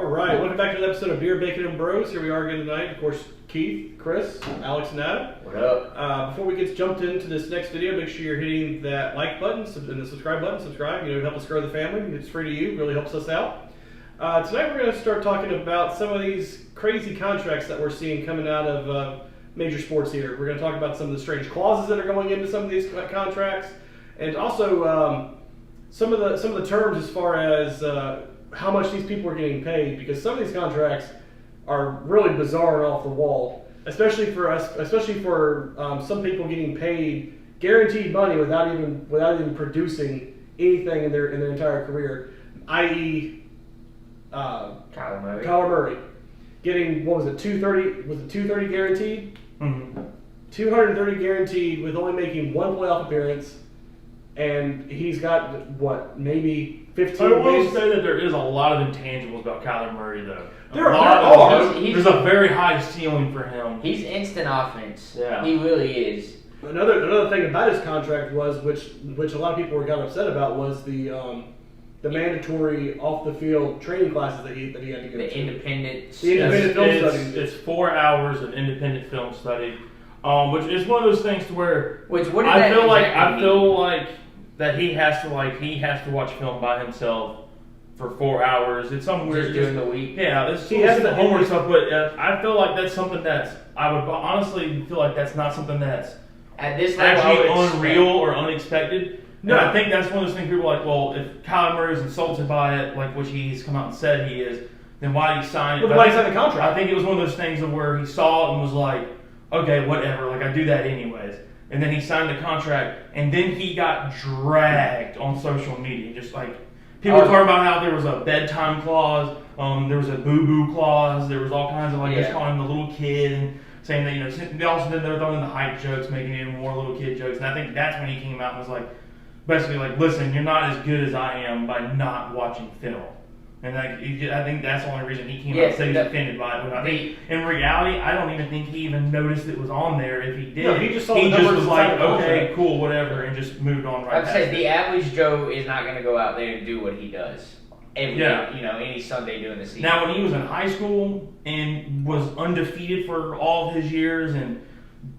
right, welcome back to another episode of Beer, Bacon, and Bros. Here we are again tonight. Of course, Keith, Chris, Alex, and Adam. What up? Before we get jumped into this next video, make sure you're hitting that like button and the subscribe button. Subscribe, help us grow the family. It's free to you, really helps us out. Tonight we're going to start talking about some of these crazy contracts that we're seeing coming out of major sports here. We're going to talk about some of the strange clauses that are going into some of these contracts, and also some of the terms as far as how much these people are getting paid, because some of these contracts are really bizarre and off the wall, especially for some people getting paid guaranteed money without even producing anything in their entire career, i.e. Kyler Murray getting, what was it, 230? Was it 230 guaranteed? Mm-hmm. 230 guaranteed with only making one playoff appearance, and he's got what, maybe 15 I will games? say that there is a lot of intangibles about Kyler Murray, though. There are. There's a very high ceiling for him. He's instant offense. Yeah. He really is. Another thing about his contract was, which a lot of people got upset about, was the mandatory off the field training classes that he had to go to. The independent film studies. It's 4 hours of independent film study, which is one of those things to where I feel like that he has to watch film by himself for 4 hours. It's something weird during the week. Yeah, he has the homework stuff, but I feel like that's something I would honestly feel like that's not something that's at this level actually unreal or unexpected. No, I think that's one of those things people are like, well, if Kyler Murray is insulted by it, like which he's come out and said he is, then why did he sign it? Well, why did he sign the contract? I think it was one of those things of where he saw it and was like, okay, whatever, like I do that anyways. And then he signed the contract, and then he got dragged on social media. Just like, people were talking about how there was a bedtime clause, there was a boo-boo clause, there was all kinds of just calling him the little kid, and saying that, they also then they were throwing in the hype jokes, making even more little kid jokes. And I think that's when he came out and was like, basically like, listen, you're not as good as I am by not watching film. And I think that's the only reason he came out and said he's offended by it. But I think in reality, I don't even think he even noticed it was on there. If he did, no, he just was like, okay, cool, whatever, and just moved on right. I've said the average Joe is not going to go out there and do what he does any Sunday during the season. Now, when he was in high school and was undefeated for all of his years and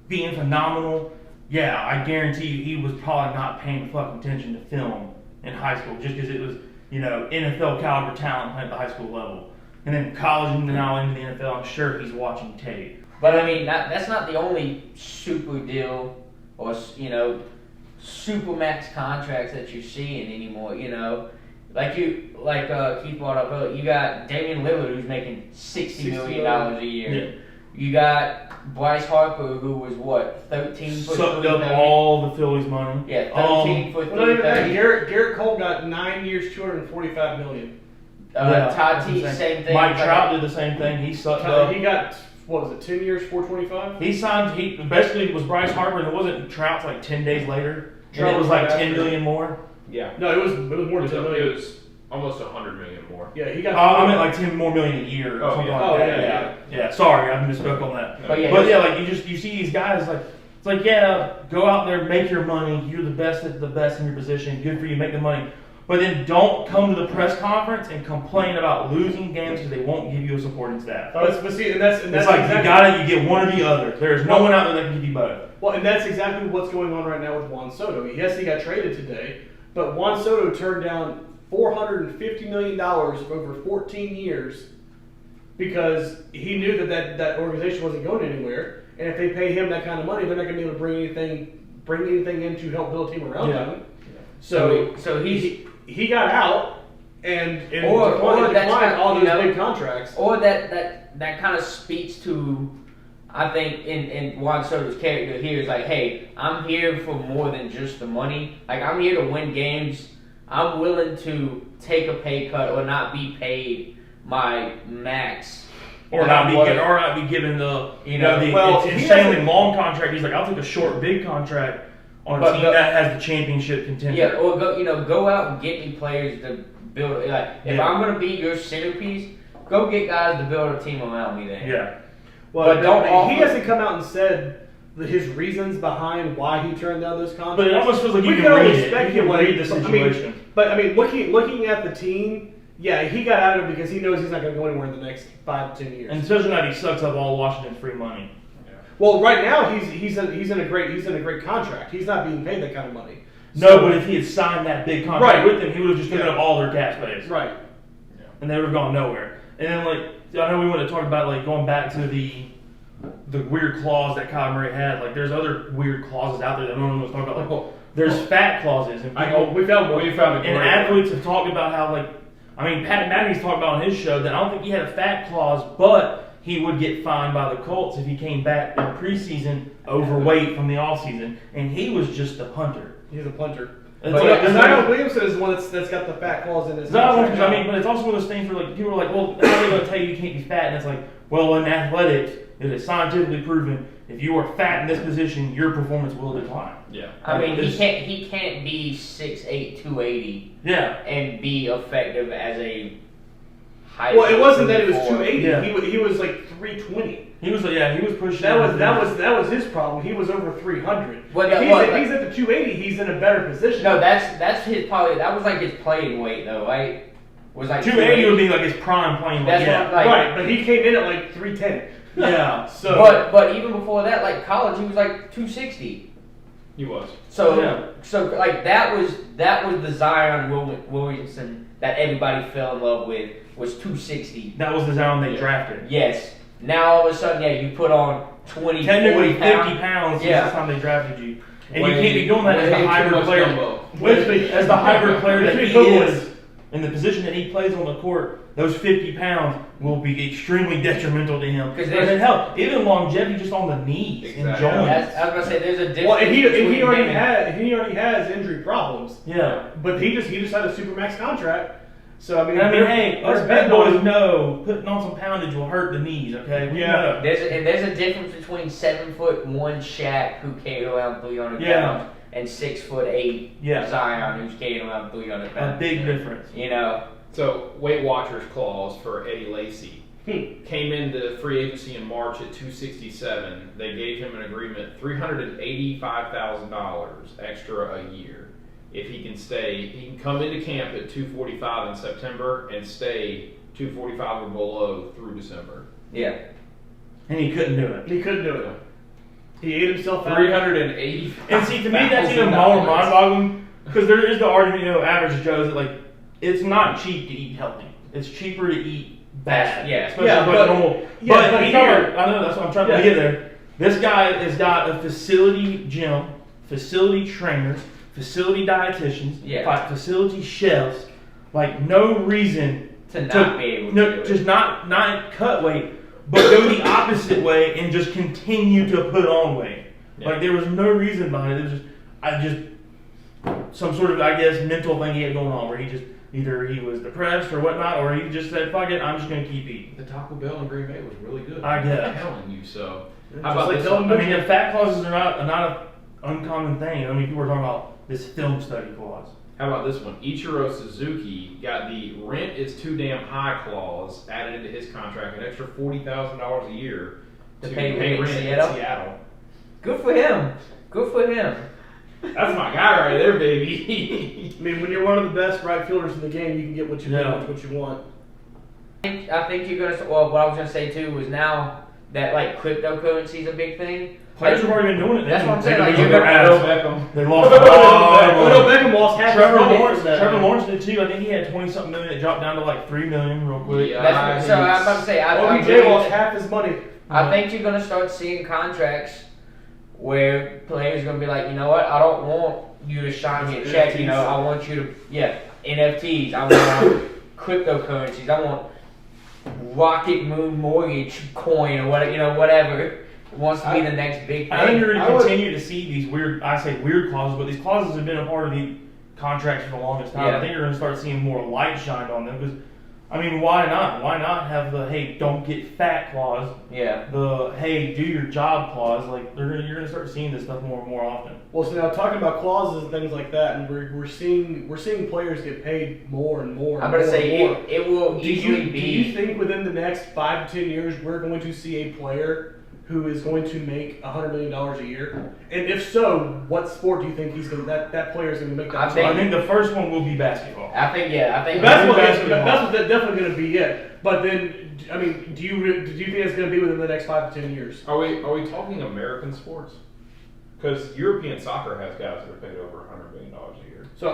being phenomenal, yeah, I guarantee you he was probably not paying fucking attention to film in high school just because it was, NFL caliber talent at the high school level. And then college and now into the NFL, I'm sure he's watching tape. But I mean, that's not the only super deal or, super max contracts that you're seeing anymore, Like Keith brought up earlier, you got Damian Lillard, who's making $60 million a year. Yeah. You got Bryce Harper, who was what, 13 foot. Sucked up all the Phillies' money. Yeah, 13 foot. Well, not even that. Garrett Cole got 9 years, $245 million. Tatis, same thing. Mike Trout did the same thing. He sucked up. He got, what was it, 10 years, $425? He signed. Basically was Bryce Harper, and it wasn't Trout's like 10 days later. Trout was like 10 million more. Yeah. No, it was more than 10 million. It was almost 100 million more. Yeah, he got. I meant like 10 more million a year or something like that. Yeah. Sorry, I misspoke on that. But you see these guys like, it's like, yeah, go out there, make your money. You're the best at the best in your position. Good for you, make the money. But then don't come to the press conference and complain about losing games because they won't give you a supporting staff. But see, and that's it's like exactly, you get one or the other. There's no one out there that can give you both. Well, and that's exactly what's going on right now with Juan Soto. Yes, he got traded today, but Juan Soto turned down $450 million over 14 years because he knew that organization wasn't going anywhere, and if they pay him that kind of money, they're not going to be able to bring anything in to help build a team around him. So he got out and declined all those big contracts. Or that kind of speaks to, I think, in Juan Soto's character here is like, hey, I'm here for more than just the money. Like, I'm here to win games. I'm willing to take a pay cut or not be paid my max. Or not be given the insanely long contract. He's like, I'll take a short, big contract on a team that has the championship contender. Yeah, or go out and get me players to build. If I'm going to be your centerpiece, go get guys to build a team around me. Then Well, but he hasn't come out and said his reasons behind why he turned down those contracts. But it almost feels like you can read the situation. But I mean, looking at the team, Yeah, he got out of it because he knows he's not going to go anywhere in the next 5 to 10 years. And especially now he sucks up all Washington's free money. Well, right now he's in a great contract. He's not being paid that kind of money. No, but if he had signed that big contract with them, he would have just taken Yeah. up all their cap space. Right. And they would have gone nowhere. And then, I know we want to talk about, going back to the weird clause that Kyler Murray had. There's other weird clauses out there that no one was talking about. There's fat clauses. And We found one. And athletes have talked about how, Pat McAfee's talked about on his show that I don't think he had a fat clause, but he would get fined by the Colts if he came back in preseason overweight from the offseason. And he was just a punter. He's a punter. It's Zion Williamson is the one that's got the fat clause in his contract. contract. But it's also one of those things where people are like, well, how are they going to tell you can't be fat? And it's like, well, in athletics, it is scientifically proven if you are fat in this position, your performance will decline. Yeah. I mean, he can't be 6'8", 280 and be effective as a high. Well, it wasn't that it was 280. Yeah. He was like 320. He was pushing. That was his problem. He was over 300. Well, if he's at the 280, he's in a better position. No, that's his probably. That was like his playing weight though, right? Was like 280 would be like his prime playing weight. That's right. But he came in at like 310. Yeah. So, but even before that, like college, he was like 260. He was. So that was the Zion Williamson that everybody fell in love with was 260. That was the Zion they drafted. Yes. Now all of a sudden, you put on 20, technically 40 50 pounds since the time they drafted you, and you can't be doing that as the hybrid player. As the hybrid player that he is, in the position that he plays on the court, those 50 pounds will be extremely detrimental to him. Because hell, even longevity just on the knees and joints. I was gonna say there's a difference. Well, and he already has injury problems. Yeah, but he just had a supermax contract. So I mean, hey, us big boys know putting on some poundage will hurt the knees. Okay, we know. There's a difference between 7'1" Shaq who carried around 300 pounds and 6'8" Zion who's carrying around 300 pounds. A big difference. So Weight Watchers clause for Eddie Lacy came into free agency in March at 267. They gave him an agreement $385,000 extra a year. If he can stay, he can come into camp at 245 in September and stay 245 or below through December. Yeah. And he couldn't do it. He ate himself out. 380. And see, to me, that's even more mind-boggling because there is the argument, average Joe's that it's not cheap to eat healthy. It's cheaper to eat bad. Especially normal. But here, I know that's what I'm trying to get there. This guy has got a facility gym, facility trainers, facility dietitians, facility chefs, no reason to not be able to do just not cut weight, but go the opposite way and just continue to put on weight. There was no reason behind it. It was just some sort of mental thing he had going on where he just either he was depressed or whatnot, or he just said, "Fuck it, I'm just gonna keep eating." The Taco Bell in Green Bay was really good. I guess. I'm telling you so. How about this? The fat clauses are not an uncommon thing. People were talking about this film study clause. How about this one? Ichiro Suzuki got the rent is too damn high clause added into his contract, an extra $40,000 a year to pay rent in Seattle. Good for him. That's my guy right there, baby. I mean, when you're one of the best right fielders in the game, you can get what you want. I think you're gonna. Well, what I was gonna say too was now that cryptocurrency is a big thing. Players have already been doing it. That's what I'm saying. They lost. Beckham lost half his money. Trevor Lawrence did too. I think he had 20-something million. It dropped down to $3 million real quick. Yeah, I'm about to say. OBJ lost half his money. I think you're gonna start seeing contracts where players are gonna be like, you know what? I don't want you to shine me a check. NFTs. I want you to NFTs. I want cryptocurrencies. I want Rocket Moon Mortgage coin or whatever. Wants to be the next big thing. I think you're going to continue to see these weird clauses, but these clauses have been a part of the contracts for the longest time. I think you're going to start seeing more light shined on them because, why not? Why not have the, hey, don't get fat clause? Yeah. The, hey, do your job clause. You're going to start seeing this stuff more and more often. Well, so now talking about clauses and things like that, and we're seeing players get paid more and more. I'm going to say it will easily be. Do you think within the next 5 to 10 years we're going to see a player who is going to make $100 million a year? And if so, what sport do you think that player is going to make that? I think the first one will be basketball. I think Basketball is definitely going to be it. But then, I mean, do you think it's going to be within the next 5 to 10 years? Are we talking American sports? Because European soccer has guys that are paid over $100 million a year. So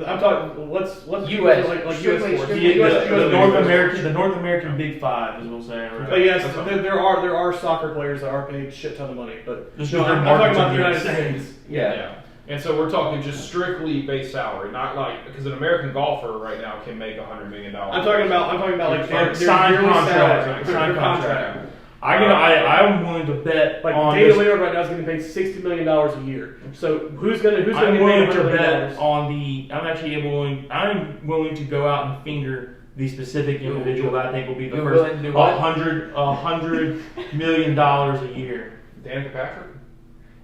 I'm talking. Let's US, like US strictly- sports. strictly The North American Big Five, as we'll say. Right? But yes, there are soccer players that are paid a shit ton of money. But Just no, because I'm their talking about the market's United insane. States. Yeah. And so we're talking just strictly base salary, not like because an American golfer right now can make $100 million. I'm talking about like their signed yearly contract. salary, Signed their contract. I'm willing to bet Like on Daniel this. Lillard right now is going to pay $60 million a year. So who's going to be I'm paying willing $100 to million? bet on the. I'm willing to go out and finger the specific individual that I think will be the You're first willing to do what? $100 million a year. Danica Patrick.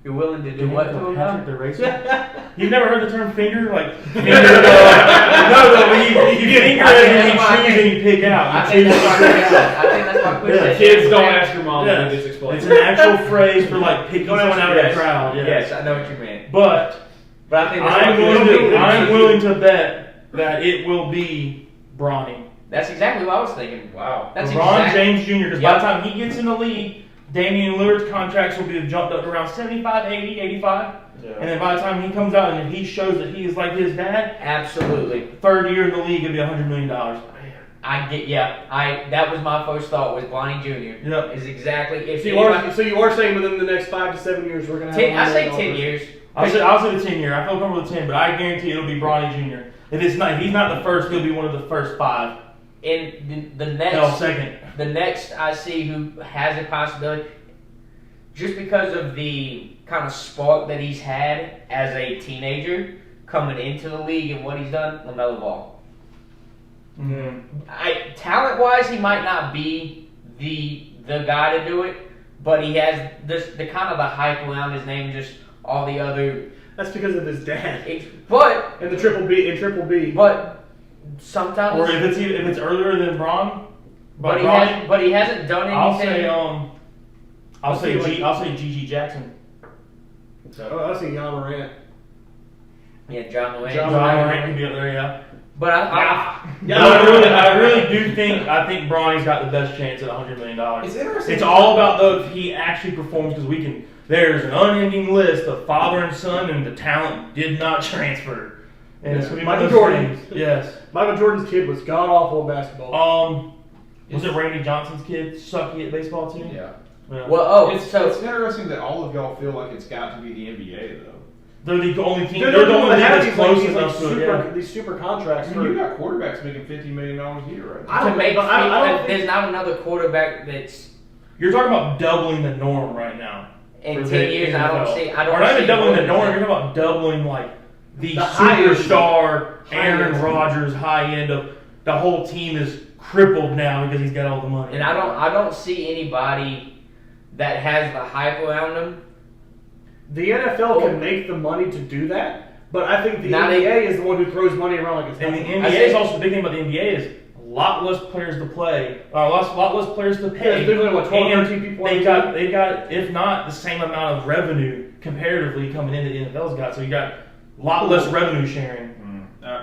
You're willing to do what to him now? Patrick the racer. You've never heard the term finger? Like finger, no, when you finger it and you choose and you pick out. I think that's my question. Yeah. Kids, don't ask your mom. Yes. They just explain. It's an actual phrase for like picking Don't someone out of the Yes. crowd. Yes, I know what you mean. But But I think that's I'm willing to bet that it will be Bronny. That's exactly what I was thinking. Wow. That's LeBron exactly. James Jr. Because by the time he gets in the league, Damian Lillard's contracts will be jumped up to around 75, 80, 85. Yeah. And then by the time he comes out and he shows that he is like his dad, Absolutely. third year in the league, it'll be $100 million. That was my first thought was Bonnie Jr. Yep. Is exactly if So you are saying within the next 5 to 7 years we're going to have. I say $100 10 years. I'll say the 10 year. I feel comfortable with 10, but I guarantee it'll be Bronny Jr. If he's not the first, he'll be one of the first 5. And the Hell, next, second. the next I see who has a possibility, just because of the kind of spark that he's had as a teenager coming into the league and what he's done, LaMelo Ball. Mm-hmm. Talent-wise, he might not be the guy to do it, but he has the kind of the hype around his name, just all the other. That's because of his dad. But And the triple B. but sometimes. Or if it's earlier than Bron, But he hasn't done anything. I'll say Gigi Jackson. Oh, I see Jan Morant. Yeah, John Morant. John John Morant can be up there, yeah. But I really do think Bronny's got the best chance at $100 million. It's interesting. It's all about though if he actually performs because there's an unending list of father and son and the talent did not transfer. And it's gonna be Michael one of those Jordan. things. Yes. Michael Jordan's kid was god awful in basketball. Was it Randy Johnson's kid sucky at baseball too? Yeah. Yeah. Well, It's interesting that all of y'all feel like it's got to be the NBA though. They're the only team. They're They're the the only one team that that's has close these enough to it. Yeah. these super contracts. I mean, you got quarterbacks making $50 million a year right now. I don't think- I don't think- there's not another quarterback that's You're talking about doubling the norm right now. in For 10 the years. I don't NFL. see. I don't Or not see even doubling the more norm. than You're talking about doubling like the highest- superstar Aaron highest. Rodgers high end of the whole team is crippled now because he's got all the money. And I don't see anybody that has the hype around them. The NFL can make the money to do that, but I think the Now NBA is the one who throws money around like it's And the nothing. NBA is also the big thing about the NBA is a lot less players to play, or a lot less players to pay. there's only, what, 12, And 13 people on they the got if not the same amount of revenue comparatively coming into the NFL's got. So you got a lot less revenue sharing.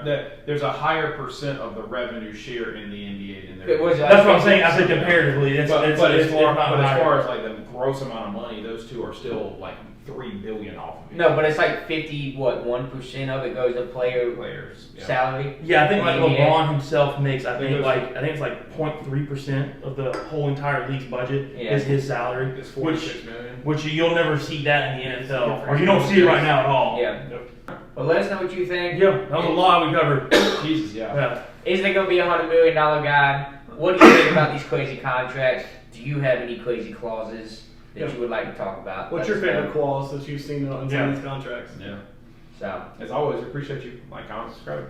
There's a higher percent of the revenue share in the NBA than there It was- is. That's what I'm saying. I said comparatively. It's But as if far not higher. as like the gross amount of money, those two are still like $3 billion off of it. No, but it's like 1% of it goes to player Players. Yeah. salary. Yeah, I think like in the NBA. LeBron himself makes. I think Because- it's like 0.3% of the whole entire league's budget Yeah. is his salary, It's $46 million. which you'll never see that in the NFL, or you don't see it right now at all. Yeah. But let us know what you think. Yeah, that was a lot we covered. Jesus, yeah. Yeah. Is there going to be a $100 million guy? What do you think about these crazy contracts? Do you have any crazy clauses that you would like to talk about? What's your favorite clause that you've seen on some of these contracts? Yeah. So. As always, appreciate you. Like, comment, subscribe.